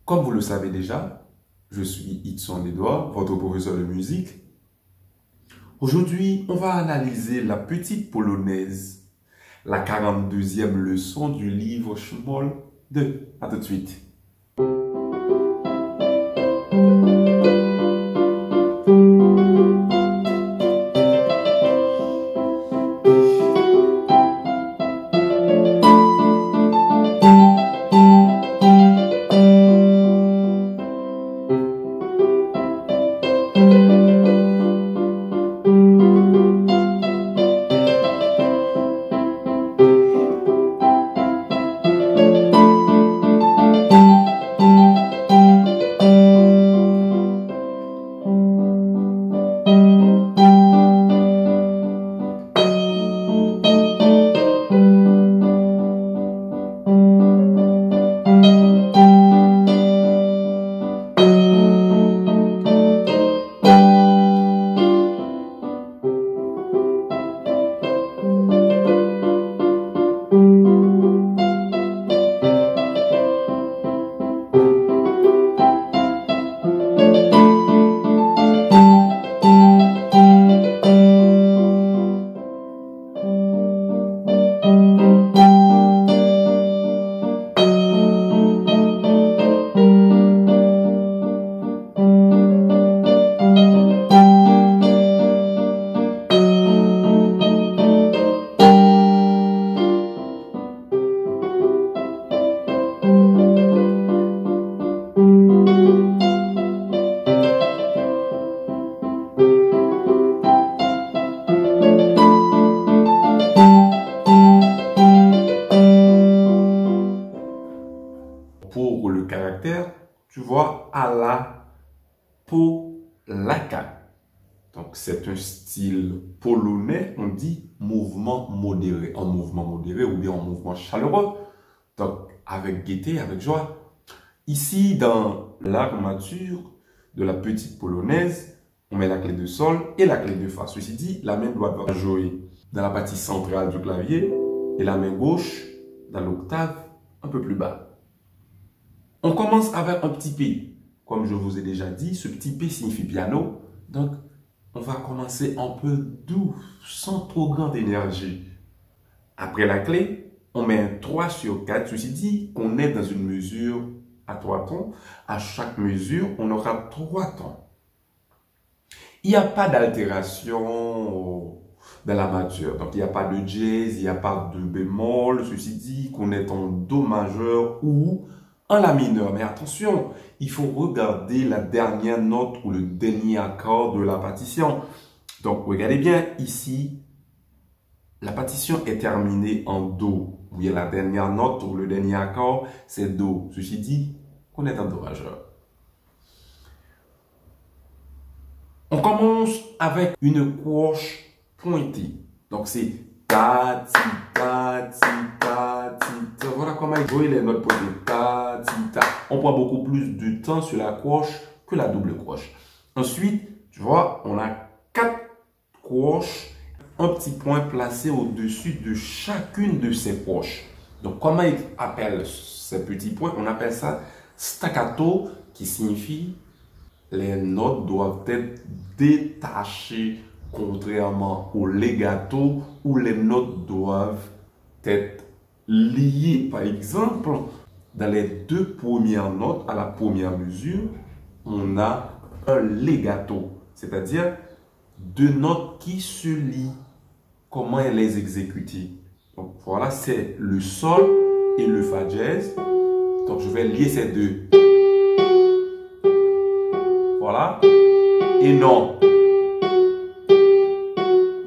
Comme vous le savez déjà, je suis Itson Edouard, votre professeur de musique. Aujourd'hui, on va analyser la petite polonaise, la 42e leçon du livre Schmoll 2. À tout de suite. Pour le caractère, tu vois à la Polaka. Donc, c'est un style polonais, on dit mouvement modéré, en mouvement modéré ou bien en mouvement chaleureux. Donc, avec gaieté, avec joie. Ici, dans l'armature de la petite polonaise, on met la clé de sol et la clé de fa. Ceci dit, la main droite va jouer dans la partie centrale du clavier et la main gauche dans l'octave un peu plus bas. On commence avec un petit P. Comme je vous ai déjà dit, ce petit P signifie piano. Donc, on va commencer un peu doux, sans trop grande énergie. Après la clé, on met un 3 sur 4. Ceci dit qu'on est dans une mesure à 3 tons. À chaque mesure, on aura 3 tons. Il n'y a pas d'altération dans la matière. Donc, il n'y a pas de jazz, il n'y a pas de bémol. Ceci dit qu'on est en Do majeur ou en La mineur. Mais attention, il faut regarder la dernière note ou le dernier accord de la partition. Donc, regardez bien ici, la partition est terminée en Do. Vous voyez la dernière note ou le dernier accord, c'est Do. Ceci dit qu'on est en Do majeur. On commence avec une cloche pointée. Donc, c'est ta, ti, ta, ti, ta, ti, ta. Voilà comment il joue les notes pointées. Ta, ti, ta. On prend beaucoup plus de temps sur la cloche que la double cloche. Ensuite, tu vois, on a 4 cloches, un petit point placé au-dessus de chacune de ces cloches. Donc, comment il appelle ces petits points? On appelle ça staccato, qui signifie les notes doivent être détachées, contrairement au legato où les notes doivent être liées. Par exemple, dans les 2 premières notes, à la première mesure, on a un legato, c'est-à-dire 2 notes qui se lient. Comment les exécuter? Donc voilà, c'est le sol et le fa dièse. Donc je vais lier ces deux. Voilà. Et non.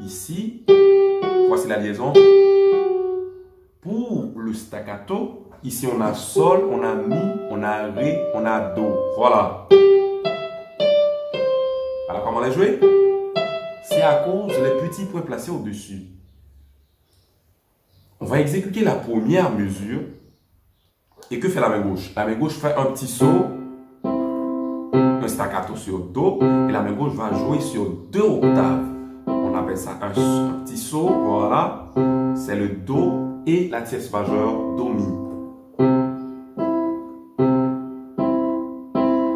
Ici, voici la liaison. Pour le staccato, ici on a sol, on a mi, on a ré, on a do. Voilà. Alors comment les jouer? C'est à cause des petits points placés au-dessus. On va exécuter la première mesure. Et que fait la main gauche? La main gauche fait un petit saut, un staccato sur Do, et la main gauche va jouer sur 2 octaves. On appelle ça un petit saut, voilà. C'est le Do et la tierce majeure, Do, Mi.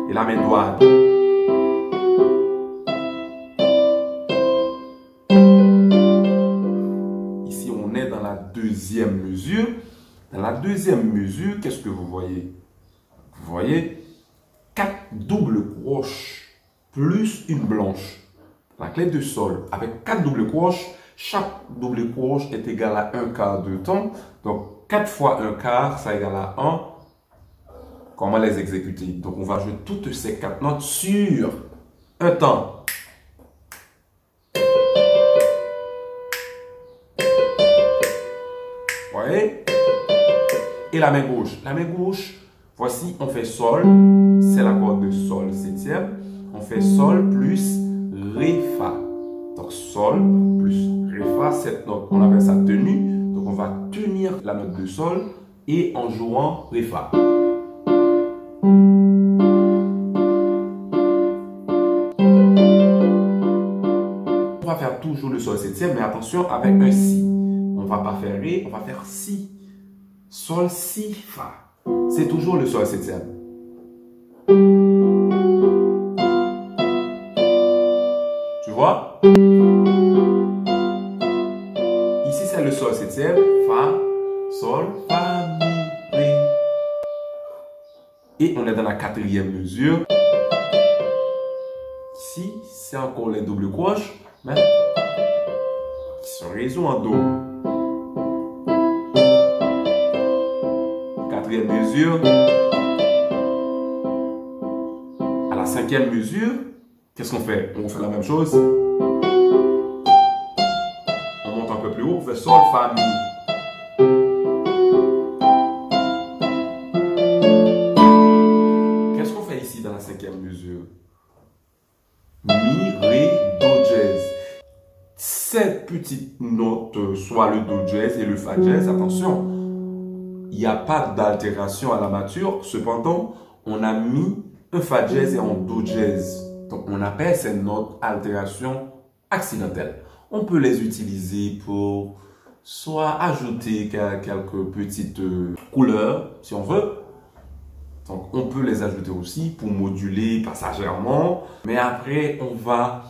et la main droite. Ici, on est dans la deuxième mesure. Dans la deuxième mesure, qu'est-ce que vous voyez? Vous voyez 4 doubles croches plus une blanche. La clé de sol avec 4 doubles croches. Chaque double croche est égal à un quart de temps. Donc, 4 fois un quart, ça égale à 1. Comment les exécuter? Donc, on va jouer toutes ces 4 notes sur un temps. Vous voyez? Et la main gauche. La main gauche, voici, on fait sol. C'est l'accord de sol septième. On fait sol plus ré, fa. Donc, sol plus ré, fa, cette note, on appelle ça tenue. Donc, on va tenir la note de sol et en jouant ré, fa. On va faire toujours le sol septième, mais attention avec un si. On ne va pas faire ré, on va faire si. Sol, si, fa. C'est toujours le sol septième. Tu vois? Ici, c'est le sol septième. Fa, sol, fa, mi, ré. Et on est dans la quatrième mesure. Ici, c'est encore les doubles croches, mais qui se résout en do. Quatrième mesure. À la cinquième mesure, qu'est-ce qu'on fait? On fait la même chose. On monte un peu plus haut, on fait sol, fa, mi. Qu'est-ce qu'on fait ici dans la cinquième mesure? Mi, ré, do dièse. Cette petite note, soit le do dièse et le fa dièse, attention, il n'y a pas d'altération à la mature. Cependant, on a mis un fa dièse et un do dièse. Donc, on appelle ces notes altération accidentelle. On peut les utiliser pour soit ajouter quelques petites couleurs, si on veut. Donc, on peut les ajouter aussi pour moduler passagèrement. Mais après, on va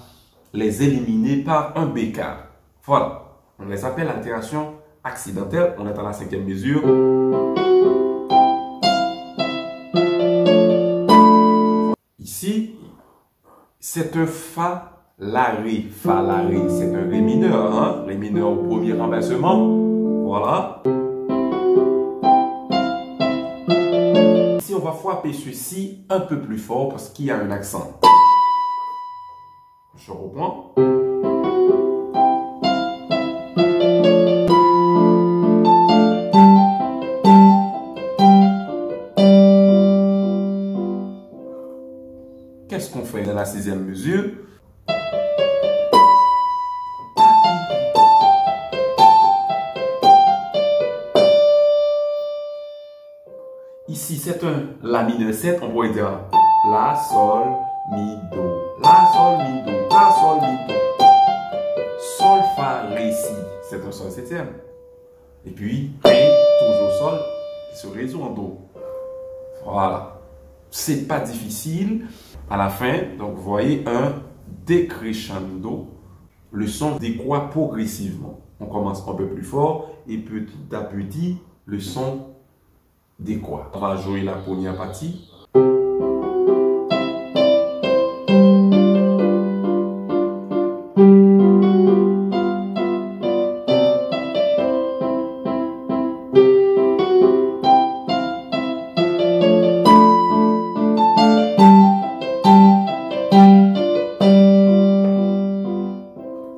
les éliminer par un bécard. Voilà. On les appelle altération accidentelle. On est à la cinquième mesure. Ici, c'est un fa, la, ré. Fa, la, ré. C'est un ré mineur. Hein? Ré mineur au premier renversement. Voilà. Ici, on va frapper ceci un peu plus fort parce qu'il y a un accent. Je reprends. Qu'est-ce qu'on fait dans la sixième mesure? Ici, c'est un La mineur 7. On pourrait dire La, Sol, Mi, Do. La, Sol, Mi, Do. La, Sol, Mi, Do. Sol, Fa, Ré, Si. C'est un Sol septième. Et puis, Ré, toujours Sol. Il se résout en Do. Voilà. C'est pas difficile. À la fin, donc vous voyez un décrescendo. Le son décroît progressivement. On commence un peu plus fort et petit à petit, le son décroît. On va jouer la première partie.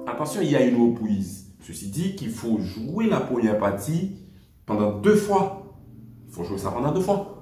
Attention, il y a une reprise. Ceci dit qu'il faut jouer la première partie pendant 2 fois. Il faut jouer ça pendant 2 fois.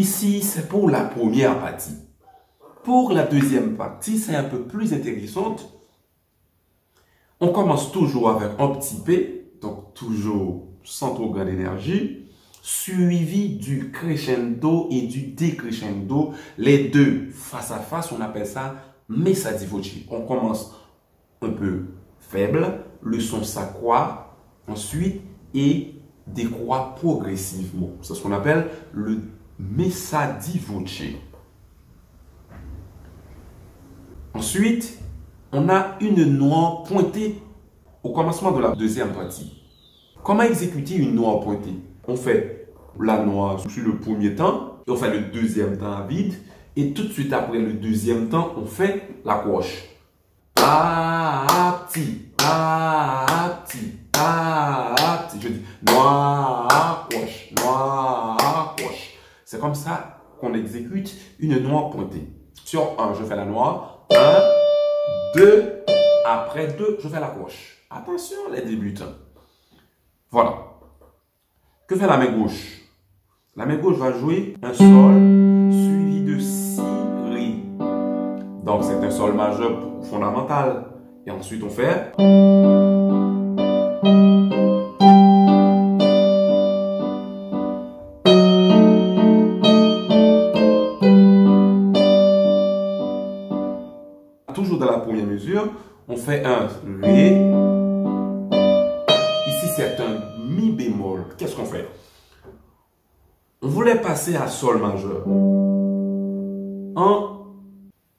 ici, c'est pour la première partie. Pour la deuxième partie, c'est un peu plus intéressante. On commence toujours avec un petit P, donc toujours sans trop grande énergie, suivi du crescendo et du décrescendo. Les deux face à face, on appelle ça messa di voce. On commence un peu faible, le son s'accroît ensuite et décroît progressivement. C'est ce qu'on appelle le messa di voce. Ensuite, on a une noix pointée au commencement de la deuxième partie. Comment exécuter une noix pointée? On fait la noix sur le premier temps, et on fait le deuxième temps à vide, et tout de suite après le deuxième temps, on fait la cloche. Apti, apti, apti. Je dis noix, cloche, noix, cloche. C'est comme ça qu'on exécute une noix pointée. Sur 1, je fais la noix. 1, 2, après 2, je fais la cloche. Attention les débutants. Voilà. Que fait la main gauche? La main gauche va jouer un sol suivi de si, ré. Donc c'est un sol majeur fondamental. Et ensuite on fait... Toujours dans la première mesure, on fait un Ré. Ici, c'est un Mi bémol. Qu'est-ce qu'on fait? On voulait passer à Sol majeur en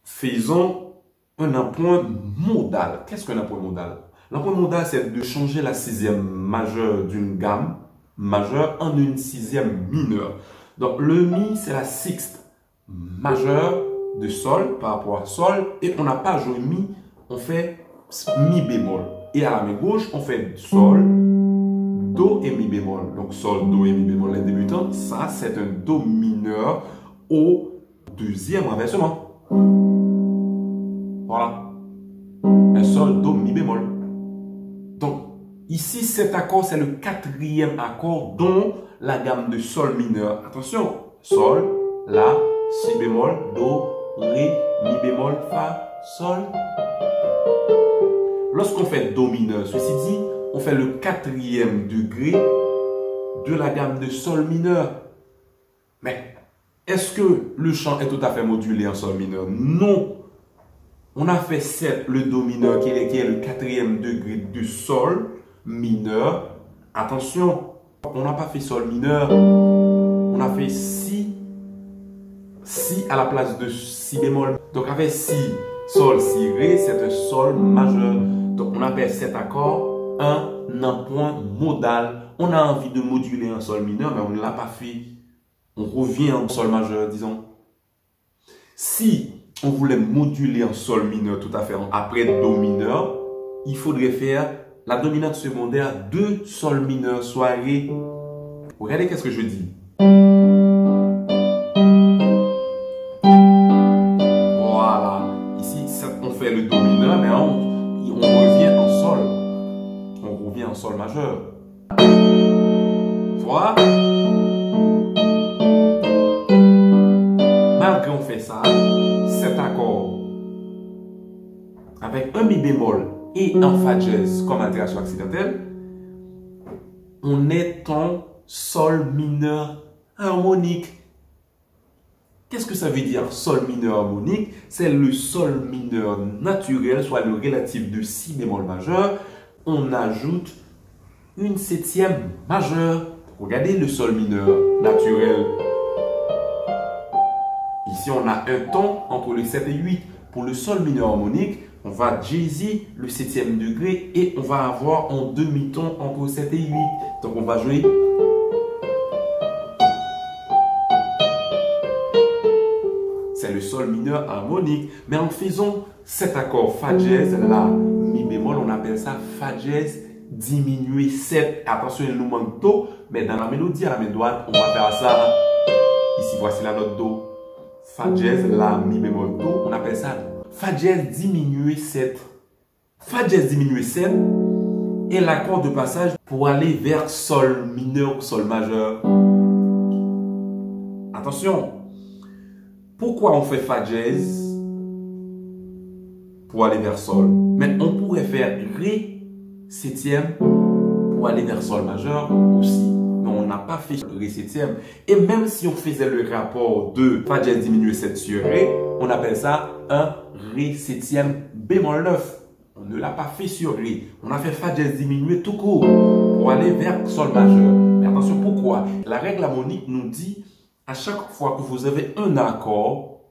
faisant un appoint modal. Qu'est-ce qu'un appoint modal? L'appoint modal, c'est de changer la sixième majeure d'une gamme majeure en une sixième mineure. Donc, le Mi, c'est la sixte majeure de Sol par rapport à Sol, et on n'a pas joué Mi, on fait Mi bémol. Et à la main gauche, on fait Sol, Do et Mi bémol. Donc Sol, Do et Mi bémol, les débutants, ça c'est un Do mineur au deuxième renversement. Voilà. Un Sol, Do, Mi bémol. Donc ici, cet accord, c'est le quatrième accord dont la gamme de Sol mineur. Attention, Sol, La, Si bémol, Do, Ré, Mi bémol, Fa, Sol. Lorsqu'on fait Do mineur, ceci dit, on fait le quatrième degré de la gamme de Sol mineur. Mais est-ce que le chant est tout à fait modulé en Sol mineur? Non. On a fait certes le Do mineur qui est le quatrième degré de Sol mineur. Attention, on n'a pas fait Sol mineur. On a fait Si. Si à la place de Si bémol. Donc avec Si, Sol, Si, Ré, c'est un Sol majeur. Donc on appelle cet accord un appoint modal. On a envie de moduler un Sol mineur, mais on ne l'a pas fait. On revient en Sol majeur, disons. Si on voulait moduler un Sol mineur tout à fait après Do mineur, il faudrait faire la dominante secondaire de Sol mineur, soit Ré. Regardez qu'est-ce que je dis. Voilà. Ici, on fait le Do mineur, mais on revient en Sol. On revient en Sol majeur. Voilà. Malgré on fait ça, cet accord avec un Mi bémol et un Fa dièse comme altération accidentelle, on est en Sol mineur harmonique. Qu'est-ce que ça veut dire Sol mineur harmonique? C'est le Sol mineur naturel, soit le relatif de Si bémol majeur. On ajoute une septième majeure. Regardez le Sol mineur naturel. Ici, on a un ton entre le 7 et 8. Pour le Sol mineur harmonique, on va jazzer le septième degré et on va avoir un demi-ton entre 7 et 8. Donc, on va jouer. C'est le Sol mineur harmonique. Mais en faisant cet accord Fa dièse, La, Mi bémol, on appelle ça Fa dièse diminué 7. Attention, il nous manque Do, mais dans la mélodie à la main droite, on va faire ça. Ici, voici la note Do. Fa dièse, La, Mi bémol, Do, on appelle ça Fa dièse diminué 7. Fa dièse diminué 7 est l'accord de passage pour aller vers Sol mineur ou Sol majeur. Attention, pourquoi on fait Fa dièse pour aller vers Sol? Mais on pourrait faire Ré septième pour aller vers Sol majeur aussi. Mais on n'a pas fait Ré septième. Et même si on faisait le rapport de Fa dièse diminué 7 sur Ré, on appelle ça un Ré septième bémol 9. On ne l'a pas fait sur Ré. On a fait Fa dièse diminué tout court pour aller vers Sol majeur. Mais attention, pourquoi? La règle harmonique nous dit à chaque fois que vous avez un accord,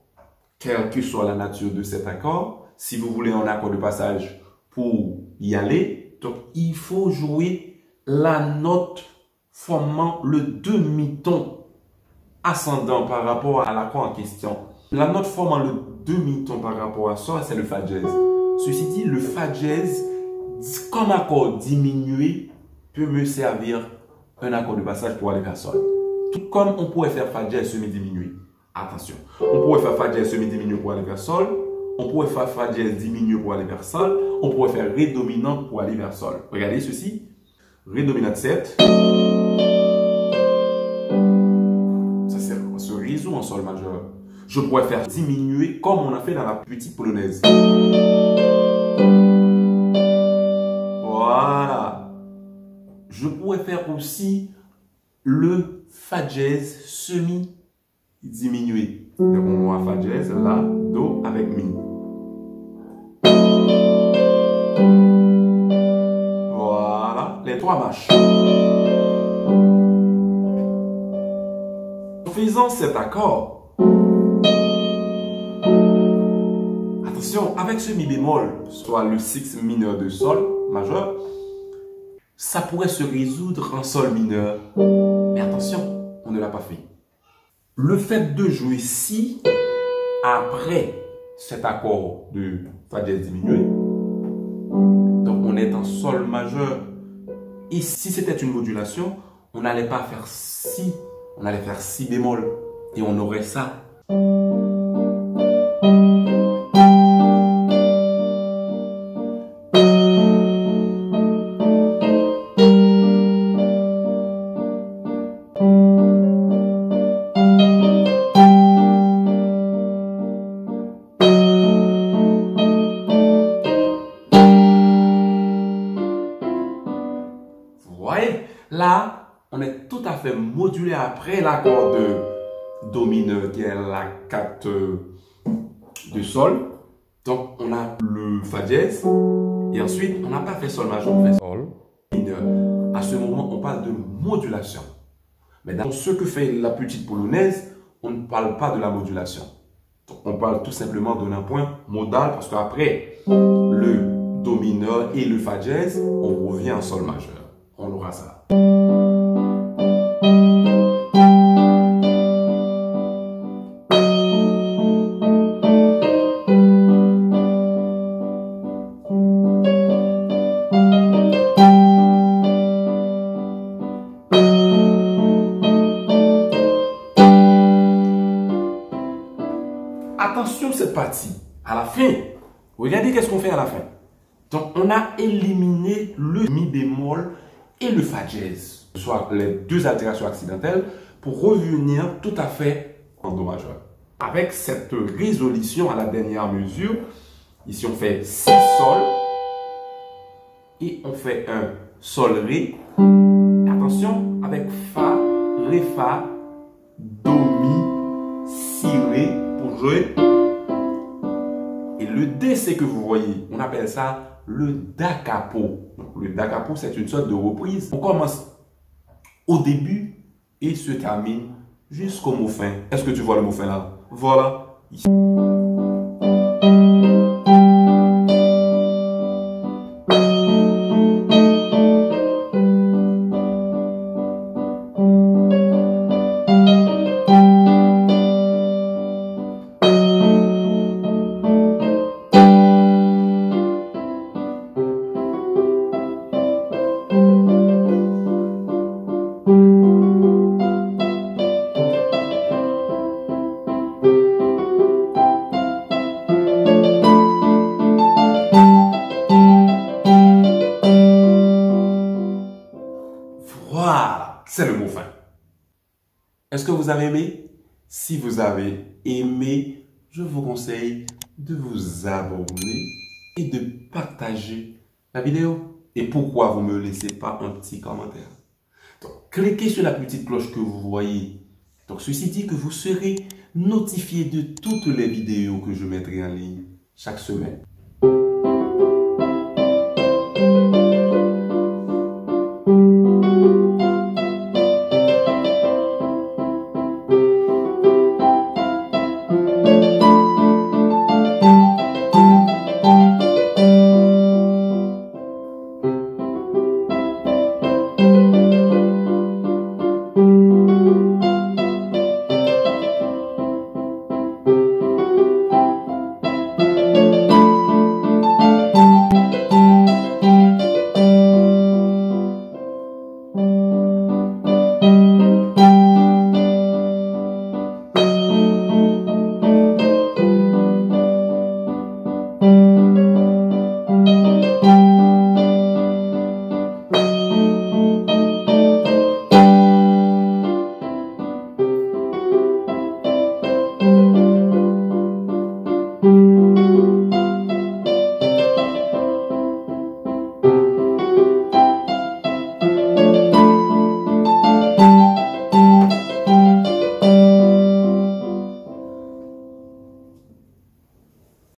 quelle que soit la nature de cet accord, si vous voulez un accord de passage pour y aller, donc il faut jouer la note formant le demi-ton ascendant par rapport à l'accord en question. La note formant le demi-ton par rapport à ça, c'est le Fa dièse. Ceci dit, le Fa dièse, comme accord diminué, peut me servir un accord de passage pour aller vers Sol. Tout comme on pourrait faire Fa dièse semi-diminué. Attention, on pourrait faire Fa dièse semi-diminué pour aller vers Sol. On pourrait faire Fa dièse diminué pour aller vers Sol. On pourrait faire Ré dominante pour aller vers Sol. Regardez ceci. Ré dominante 7. Ça se résout en Sol majeur. Je pourrais faire diminué comme on a fait dans la petite polonaise. Voilà. Je pourrais faire aussi le Fa dièse semi-diminué. Donc on a Fa dièse, La, Do avec Mi. Voilà, les trois marches. En faisant cet accord, attention, avec ce Mi bémol, soit le 6 mineur de Sol majeur, ça pourrait se résoudre en Sol mineur. Mais attention, on ne l'a pas fait. Le fait de jouer Si après cet accord de Fa dièse diminué, donc on est en Sol majeur. Et si c'était une modulation, on n'allait pas faire Si, on allait faire Si bémol. Et on aurait ça. Vous voyez, là, on est tout à fait modulé après l'accord de Do mineur qui est la 4 de Sol. Donc, on a le Fa dièse. Et ensuite, on n'a pas fait Sol majeur, on fait Sol mineur. À ce moment, on parle de modulation. Mais dans ce que fait la petite polonaise, on ne parle pas de la modulation. Donc, on parle tout simplement d'un point modal parce qu'après le Do mineur et le Fa dièse, on revient en Sol majeur. On aura ça. Attention cette partie. À la fin, regardez qu'est-ce qu'on fait à la fin. Donc, on a éliminé le Mi bémol et le Fa dièse, soit les deux altérations accidentelles, pour revenir tout à fait en Do majeur. Avec cette résolution à la dernière mesure, ici on fait Si Sol et on fait un Sol Ré. Attention, avec Fa, Ré Fa, Do Mi, Si Ré pour jouer. Et le D, c'est que vous voyez, on appelle ça le Da capo. Donc, le Da capo, c'est une sorte de reprise. On commence au début et se termine jusqu'au mot fin. Est-ce que tu vois le mot fin là? Voilà. Ici. Voilà, c'est le mot fin. Est-ce que vous avez aimé? Si vous avez aimé, je vous conseille de vous abonner et de partager la vidéo. Et pourquoi vous ne me laissez pas un petit commentaire? Donc, cliquez sur la petite cloche que vous voyez. Donc, ceci dit que vous serez notifié de toutes les vidéos que je mettrai en ligne chaque semaine.